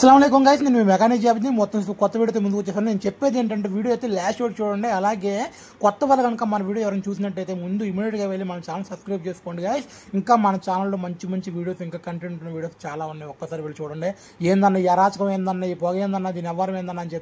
అస్సలాముఅలైకుం guys, నేను mechanic జాబ్ని మొత్తం కొత్త వీడియోతో ముందుకు వచ్చేసాను. నేను చెప్పేది ఏంటంటే వీడియో అయితే లాస్ట్ వరకు చూడండి. అలాగే కొత్త వాళ్ళు కనుక మన వీడియో ఎవరైనా చూసినట్టయితే ముందు ఇమీడియట్గా వెళ్ళి మన ఛానల్ సబ్స్క్రైబ్ చేసుకోండి గైస్. ఇంకా మన ఛానల్లో మంచి మంచి వీడియోస్, ఇంకా కంటెంట్ ఉన్న వీడియోస్ చాలా ఉన్నాయి. ఒక్కసారి వెళ్ళి చూడండి. ఏందన్న ఈ అరాచకం ఏందన్న, ఈ పొగ ఏందన్న, దీని వ్యవహారం ఏందన్న అని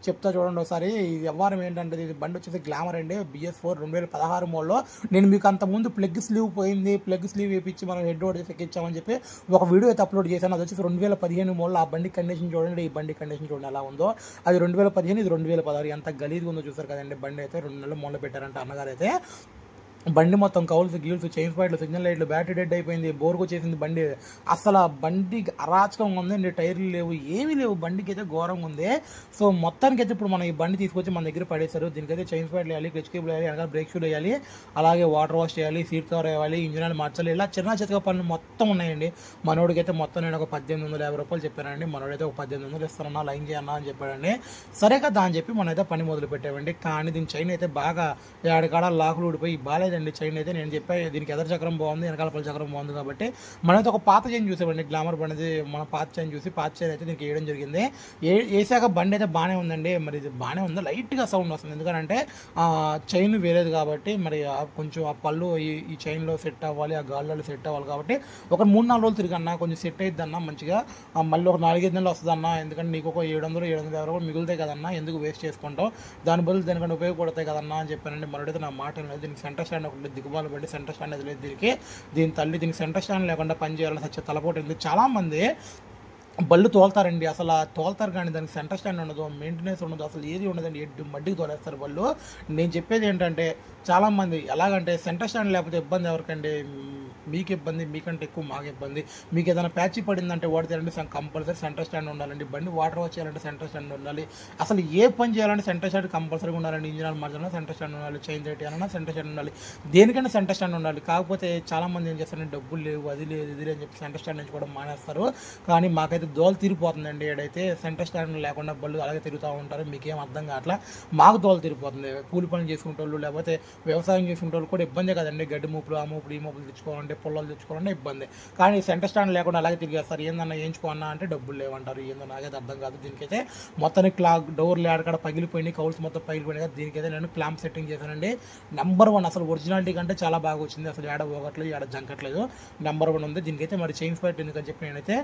చెప్తా చూడండి ఒకసారి. ఈ వ్యవహారం ఏంటంటే ఇది బండి వచ్చేసి గ్లామర్ అండి, BS4 2016 మోడల్లో. నేను మీకు అంత ముందు ప్లగ్ స్లీవ్ పోయింది, ప్లగ్ స్లీవ్ వేయించి మనం హెడ్ రోడ్ చేసి ఎక్కించామని చెప్పి ఒక వీడియో అయితే అప్లోడ్ చేశాను. అది వచ్చేసి 2015 మోడల్. ఆ బండి కండిషన్ చూడండి, ఈ బండి కండిషన్ చూడండి ఎలా ఉందో. అది 2015, ఇది 2016. ఎంత గలీజ్గా ఉందో చూసారు కదండి. బండి అయితే 2 నెలలు మొదలు పెట్టారంట అన్నగారు అయితే. బండి మొత్తం కౌల్స్ గీల్స్, చైన్ స్పాట్లు, సిగ్నల్ లైట్లు, బ్యాటరీ డెడ్ అయిపోయింది, బోర్కు వచ్చేసింది బండి. అసలు బండి అరాచకంగా ఉందండి. టైర్లు లేవు, ఏమీ లేవు, బండికి అయితే ఘోరంగా ఉంది. సో మొత్తానికి అయితే ఇప్పుడు మనం ఈ బండి తీసుకొచ్చి మన దగ్గర పడేస్తారు. దీనికైతే చైన్ స్పాట్లు వేయాలి, క్లచ్ కేబుల్ వేయాలి, వెనకాల బ్రేక్ షూలు వేయాలి, అలాగే వాటర్ వాష్ చేయాలి, సీట్ కవర్ వేయాలి, ఇంజిన్ ఆయిల్ మార్చాలి. ఇలా చిన్న చితక పనులు మొత్తం ఉన్నాయండి. మనోడికి అయితే మొత్తం నేను ఒక 1850 రూపాయలు చెప్పానండి. మనోడైతే ఒక 1800 ఇస్తానన్నా, లైన్ చేయన్నా అని చెప్పాడండి. సరే కదా అని చెప్పి మనమైతే పని మొదలు పెట్టామండి. కానీ దీని చైన్ అయితే బాగా ఏడకాడ లాకులు ఊడిపోయి బాగాలేదండి. చైన్ అయితే నేను చెప్పా దీనికి ఎదర చక్రం బాగుంది, వెనకాల పల చక్రం బాగుంది కాబట్టి మనమైతే ఒక పాత చైన్ చూసామండి. గ్లామర్ బండి మన పాత చైన్ చూసి పాత చైన్ అయితే దీనికి వేయడం జరిగింది. వేసాక బండి అయితే బాగానే ఉందండి. మరి ఇది బాగానే ఉంది, లైట్గా సౌండ్ వస్తుంది. ఎందుకంటే చైన్ వేరేది కాబట్టి మరి కొంచెం ఆ పళ్ళు ఈ చైన్లో సెట్ అవ్వాలి, ఆ గాల్లో సెట్ అవ్వాలి కాబట్టి ఒక 3-4 రోజులు తిరిగన్నా కొంచెం సెట్ అయిద్ది అన్న మంచిగా. మళ్ళీ ఒక 4-5 నెలలు వస్తుంది అన్న. ఎందుకంటే నీకు ఒక 700-750 రూపాయలు మిగులుతాయి కదన్నా, ఎందుకు వేస్ట్ చేసుకుంటావు, దాని బదులు దానికంటే ఉపయోగపడతాయి కదన్నా అని చెప్పానండి. మరొకటి నా మాట లేదు. దీనికి సెంటర్ స్టాండ్ ఒకటి దిగుబాలు పెట్టి సెంటర్ స్టాండ్ అది లేదు దీనికి. దీని తల్లి దీనికి సెంటర్ స్టాండ్ లేకుండా పని చేయాలని సచ్చే తలపోటు ఉంది. చాలామంది బళ్ళు తోలుతారండి, అసలు తోలుతారు కానీ దానికి సెంటర్ స్టాండ్ ఉండదు, మెయింటెనెన్స్ ఉండదు, అసలు ఏది ఉండదండి. మడ్డికి తోలేస్తారు బళ్ళు. నేను చెప్పేది ఏంటంటే చాలామంది ఎలాగంటే సెంటర్ స్టాండ్ లేకపోతే ఇబ్బంది ఎవరికండి, మీకు ఇబ్బంది, మీకంటే ఎక్కువ మాకు ఇబ్బంది. మీకు ఏదైనా ప్యాచ్ పడిందంటే వాడితేనండి కంపల్సరీ సెంటర్ స్టాండ్ ఉండాలండి. బండి వాటర్ వాష్ చేయాలంటే సెంటర్ స్టాండ్ ఉండాలి. అసలు ఏ పని చేయాలంటే సెంటర్ స్టాండ్ కంపల్సరీగా ఉండాలండి. ఇంజిన్ ఆయిల్ మార్చాలన్నా సెంటర్ స్టాండ్ ఉండాలి, చైన్ రేట్ చేయాలన్నా సెంటర్ స్టాండ్ ఉండాలి, దేనికైనా సెంటర్ స్టాండ్ ఉండాలి. కాకపోతే చాలామంది ఏం చేస్తారంటే డబ్బులు లేవు, అది లేదు, ఇది అని చెప్పి సెంటర్ స్టాండ్ నుంచి కూడా మానేస్తారు. కానీ మాకైతే దోలు తీరిపోతుందండి. ఏడైతే సెంటర్ స్టాండ్ లేకుండా బళ్ళు అలాగే తిరుగుతూ ఉంటారు. మీకేం అర్థం కావట్లా, మాకు దోలు తీరిపోతుంది. కూలి పనులు చేసుకుంటే వాళ్ళు, లేకపోతే వ్యవసాయం చేసుకుంటే వాళ్ళు కూడా ఇబ్బందే కదండి. గడ్డి మూపులు, ఆ మూపులు, ఈ మూపులు తెచ్చుకోవాలంటే, పొలాలు తెచ్చుకోవాలంటే ఇబ్బంది. కానీ సెంటర్ స్టాండ్ లేకుండా అలాగే తిరిగేస్తారు. ఏందన్నా వేయించుకోన్నా అంటే డబ్బులు లేవంటారు. ఏందో నాకైతే అర్థం కాదు. దీనికైతే మొత్తానికి డోర్లు ఆడకాడ పగిలిపోయినాయి, కౌల్స్ మొత్తం పగిలిపోయినాయి కదా. దీనికైతే నేను క్లాంప్ సెట్టింగ్ చేశానండి. నెంబర్ 1 అసలు ఒరిజినాలిటీ కంటే చాలా బాగా వచ్చింది. అసలు ఏడ పోగట్లేదు, ఏడ జంకట్లేదు, నెంబర్ 1 ఉంది. దీనికైతే మరి చైన్ స్పాట్ ఎందుకని చెప్పి నేనైతే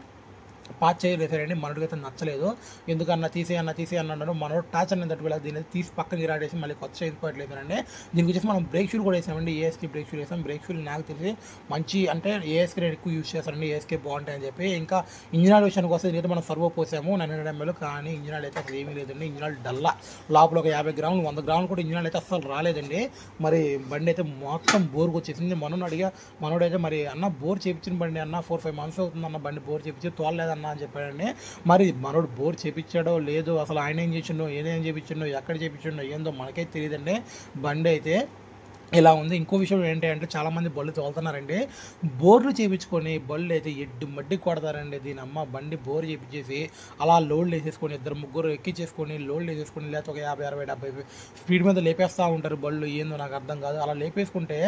పాచ్ చేయలేసారండి. మనోడికి అయితే నచ్చలేదు. ఎందుకన్నా తీసేయన్నాడు. మనోడు టాచ్ అనేది తట్టుకోలేదు. దీన్ని తీసి పక్కన గిరాడేసి మళ్ళీ కొత్త చైన్ స్పాట్ లేసారండి. దీనికి వచ్చేసి మనం బ్రేక్ షూలు కూడా వేసామండి. ఏఎస్కే బ్రేక్ షూలు వేసాం. బ్రేక్ షూలు నాకు తెలిసి మంచి అంటే ఏఎస్కే నేను ఎక్కువ యూజ్ చేస్తానండి. ఏఎస్కే బాగుంటాయని చెప్పి. ఇంకా ఇంజిన్ ఆయిల్ విషయానికి వస్తే దీనితో మనం సర్వో పోసాము 900 ml. కానీ ఇంజిన్ ఆయిల్ అయితే అసలు ఏమీ లేదండి. ఇంజిన్ ఆయిల్ డల్లా, లోపల ఒక 50 గ్రాములు 100 గ్రాములు కూడా ఇంజిన్ ఆయిల్ అయితే అసలు రాలేదండి. మరి బండి అయితే మొత్తం బోర్కి వచ్చేసింది. మనోడైతే మరి అన్న బోర్ చేయించిన బండి అన్న 4-5 months అవుతుంది అన్న బండి బోర్ చేయించి తోలలేదన్న అని చెప్పాడండి. మరి మనోడు బోర్ చేయించాడో లేదో, అసలు ఆయన ఏం చేసిండో, ఏదేం చేయించిండో, ఎక్కడ చేయించిండో ఏందో మనకైతే తెలియదండి. బండి అయితే ఇలా ఉంది. ఇంకో విషయం ఏంటంటే చాలామంది బళ్ళు తోలుతున్నారండి, బోర్లు చేయించుకొని బళ్ళు అయితే ఎడ్డు మడ్డి కొడతారండి. దీని అమ్మ బండి బోర్ చేయించేసి అలా లోడ్లు వేసేసుకొని 2-3 ఎక్కించేసుకొని లోడ్లు వేసేసుకొని లేకపోతే ఒక 50-60-70 స్పీడ్ మీద లేపేస్తూ ఉంటారు బళ్ళు. ఏందో నాకు అర్థం కాదు. అలా లేపేసుకుంటే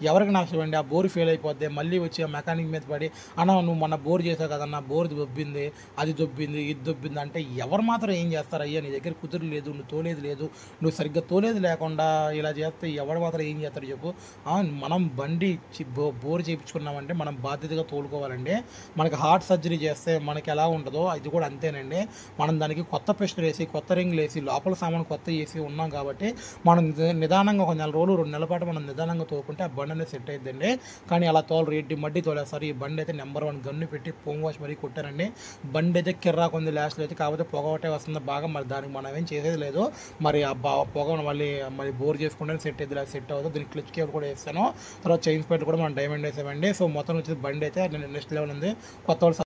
ఎవరికి నష్టం అండి. ఆ బోర్ ఫెయిల్ అయిపోద్ది. మళ్ళీ వచ్చి ఆ మెకానిక్ మీద పడి అన్న నువ్వు మొన్న బోర్ చేసావు కదన్నా, బోర్ దొబ్బింది, అది దొబ్బింది, ఇది దొబ్బింది అంటే ఎవరు మాత్రం ఏం చేస్తారు? అయ్యా నీ దగ్గర కుదురు లేదు, నువ్వు తోలేది లేదు, నువ్వు సరిగ్గా తోలేది లేకుండా ఇలా చేస్తే ఎవరు మాత్రం ఏం చేస్తారు చెప్పు. మనం బండి బోర్ చేయించుకున్నామంటే మనం బాధ్యతగా తోలుకోవాలండి. మనకి హార్ట్ సర్జరీ చేస్తే మనకి ఎలా ఉంటుందో ఇది కూడా అంతేనండి. మనం దానికి కొత్త పిస్టన్ వేసి, కొత్త రింగ్లు వేసి, లోపల సామాను కొత్త వేసి ఉన్నాం కాబట్టి మనం నిదానంగా ఒక 1 రోజులు 2 నెలల పాటు మనం నిదానంగా తోలుకుంటే ఆ బండి అనేది సెట్ అయిద్దండి. కానీ అలా తోలరు, ఎడ్డి మడ్డి తోలేస్తారు. ఈ బండి అయితే నెంబర్ 1 గన్ను పెట్టి పొంగు వాష్ మరీ కొట్టారండి. బండి అయితే కిర్రాకు ఉంది లాస్ట్లో అయితే. కాకపోతే పొగ ఒకటే వస్తుంది బాగా. మరి దానికి మనం ఏం చేసేది లేదు. మరి ఆ పొగ మళ్ళీ బోర్ చేసుకుంటే సెట్ అయ్యింది, సెట్ అవుతుంది. దీనికి క్లచ్ కేబుల్ కూడా వేస్తాను. తర్వాత చైన్ స్పాట్ కూడా మనం డైమండ్ వేసామండి. సో మొత్తం వచ్చేసి బండి అయితే నెక్స్ట్ లెవెల్ ఉంది. కొత్త